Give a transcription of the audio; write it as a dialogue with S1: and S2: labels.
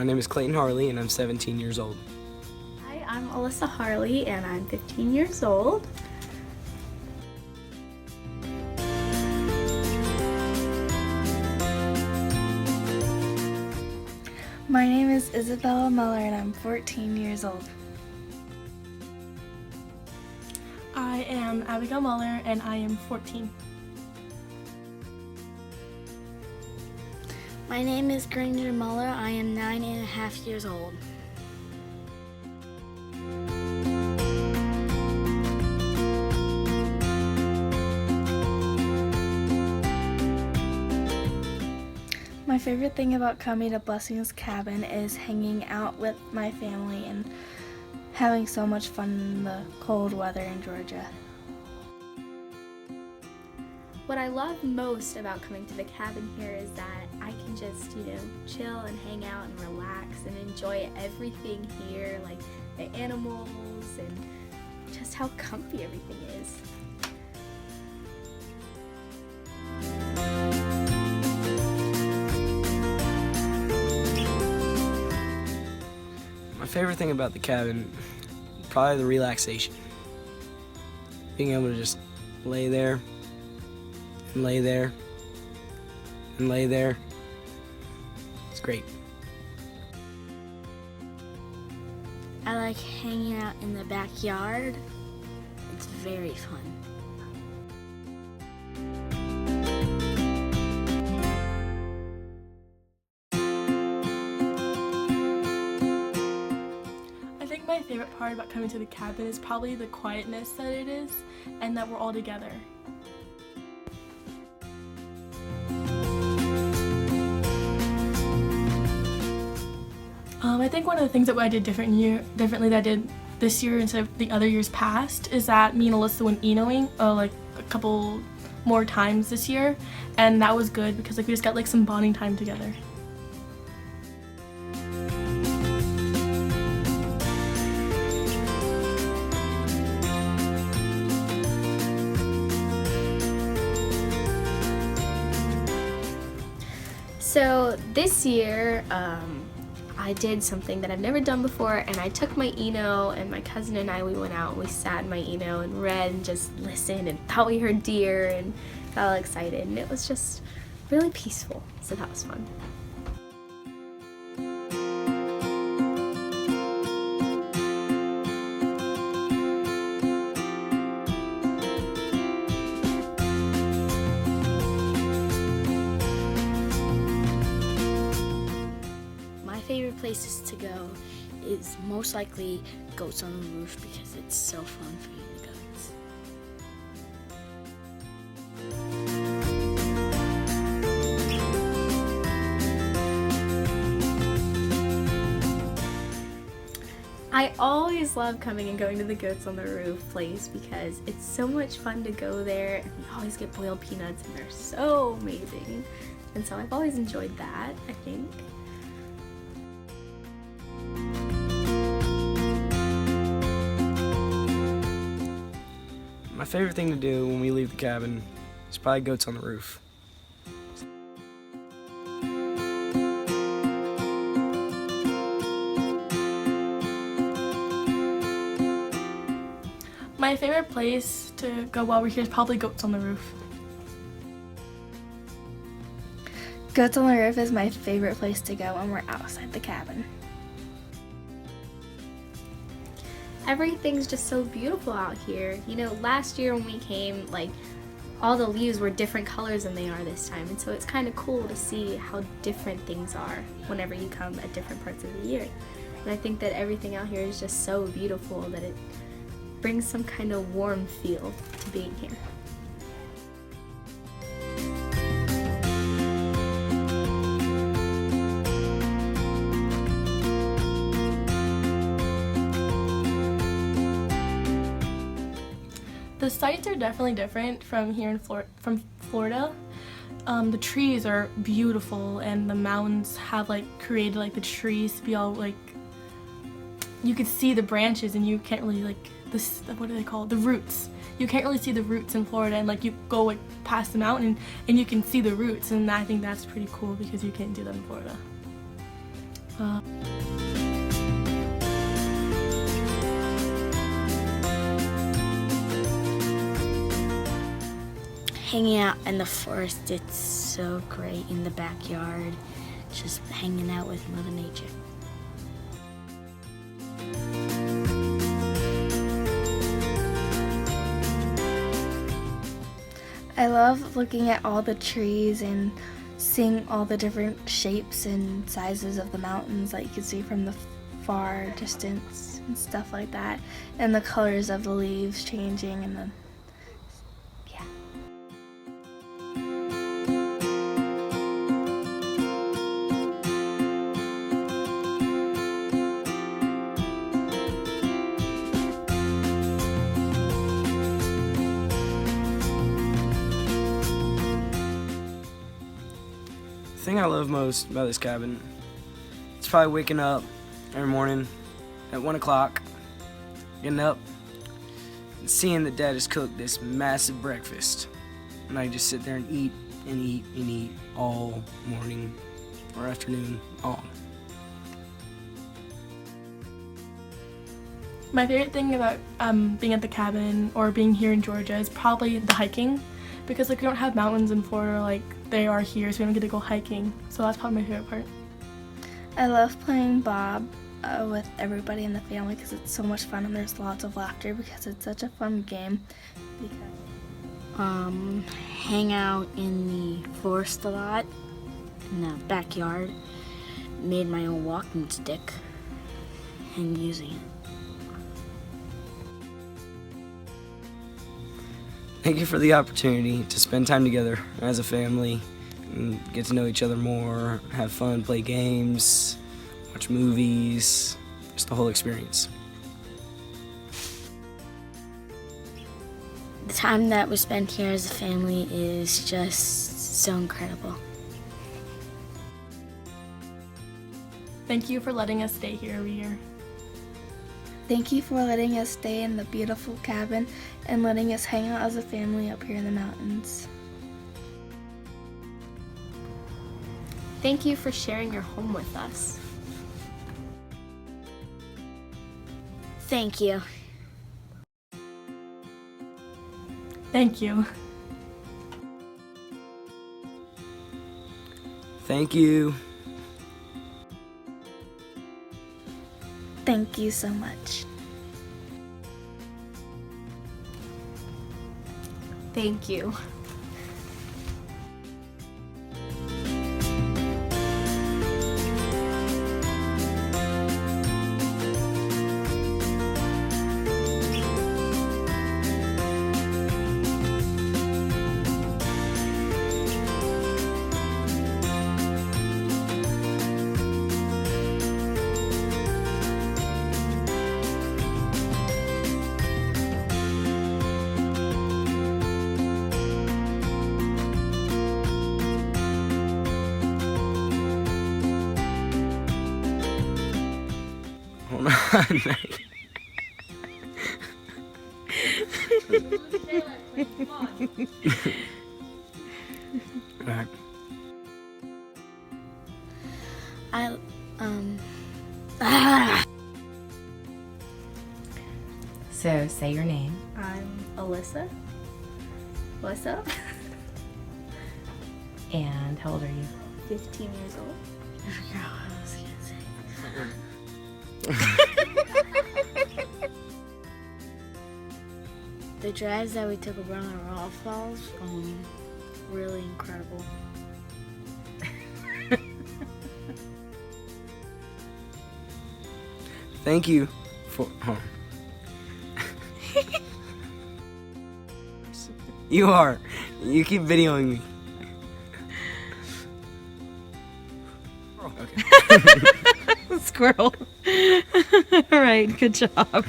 S1: My name is Clayton Harley and I'm 17 years old.
S2: Hi, I'm Alyssa Harley and I'm 15 years old.
S3: My name is Isabella Muller and I'm 14 years old.
S4: I am Abigail Muller and I am 14.
S5: My name is Granger Muller. I am 9.5 years old.
S3: My favorite thing about coming to Blessing's Cabin is hanging out with my family and having so much fun in the cold weather in Georgia.
S2: What I love most about coming to the cabin here is that I can just, chill and hang out and relax and enjoy everything here, like the animals and just how comfy everything is.
S1: My favorite thing about the cabin, probably the relaxation. Being able to just lay there, and lay there, and lay there. It's great.
S5: I like hanging out in the backyard. It's very fun.
S4: I think my favorite part about coming to the cabin is probably the quietness that it is and that we're all together. I think one of the things that I did differently that I did this year instead of the other years past is that me and Alyssa went Enoing like a couple more times this year, and that was good because we just got some bonding time together.
S2: So this year, I did something that I've never done before, and I took my Eno, and my cousin and we went out and we sat in my Eno and read and just listened and thought we heard deer and got all excited, and it was just really peaceful, so that was fun.
S5: My favorite places to go is most likely Goats on the Roof because it's so fun for you to goats.
S2: I always love coming and going to the Goats on the Roof place because it's so much fun to go there, and we always get boiled peanuts and they're so amazing. And so I've always enjoyed that, I think.
S1: My favorite thing to do when we leave the cabin is probably Goats on the Roof.
S4: My favorite place to go while we're here is probably Goats on the Roof.
S3: Goats on the Roof is my favorite place to go when we're outside the cabin.
S2: Everything's just so beautiful out here. Last year when we came, all the leaves were different colors than they are this time, and so it's kind of cool to see how different things are whenever you come at different parts of the year. And I think that everything out here is just so beautiful that it brings some kind of warm feel to being here.
S4: The sights are definitely different from here in Florida. The trees are beautiful, and the mountains have created the trees to be all you could see the branches, and you can't really what do they call it? The roots. You can't really see the roots in Florida, and you go past the mountain and you can see the roots, and I think that's pretty cool because you can't do that in Florida.
S5: Hanging out in the forest, it's so great in the backyard, just hanging out with Mother Nature.
S3: I love looking at all the trees and seeing all the different shapes and sizes of the mountains that you can see from the far distance and stuff like that, and the colors of the leaves changing and the yeah.
S1: The thing I love most about this cabin, it's probably waking up every morning at 1 o'clock, getting up, and seeing that Dad has cooked this massive breakfast. And I just sit there and eat and eat and eat all morning or afternoon on.
S4: My favorite thing about being at the cabin or being here in Georgia is probably the hiking, because like we don't have mountains in Florida like they are here, so we don't get to go hiking. So that's probably my favorite part.
S3: I love playing Bob with everybody in the family because it's so much fun and there's lots of laughter because it's such a fun game.
S5: Hang out in the forest a lot, in the backyard. Made my own walking stick and using it.
S1: Thank you for the opportunity to spend time together as a family and get to know each other more, have fun, play games, watch movies, just the whole experience.
S5: The time that we spend here as a family is just so incredible.
S4: Thank you for letting us stay here every year.
S3: Thank you for letting us stay in the beautiful cabin and letting us hang out as a family up here in the mountains.
S2: Thank you for sharing your home with us.
S5: Thank you.
S4: Thank you.
S1: Thank you.
S3: Thank you so much.
S2: Thank you.
S1: Hold on. Alright.
S6: So say your name.
S2: I'm Alyssa. What's up?
S6: And how old are you?
S2: 15 years old.
S5: The drives that we took around the waterfalls, really incredible.
S1: Thank you for. You are. You keep videoing me.
S6: Squirrel. All right, good job.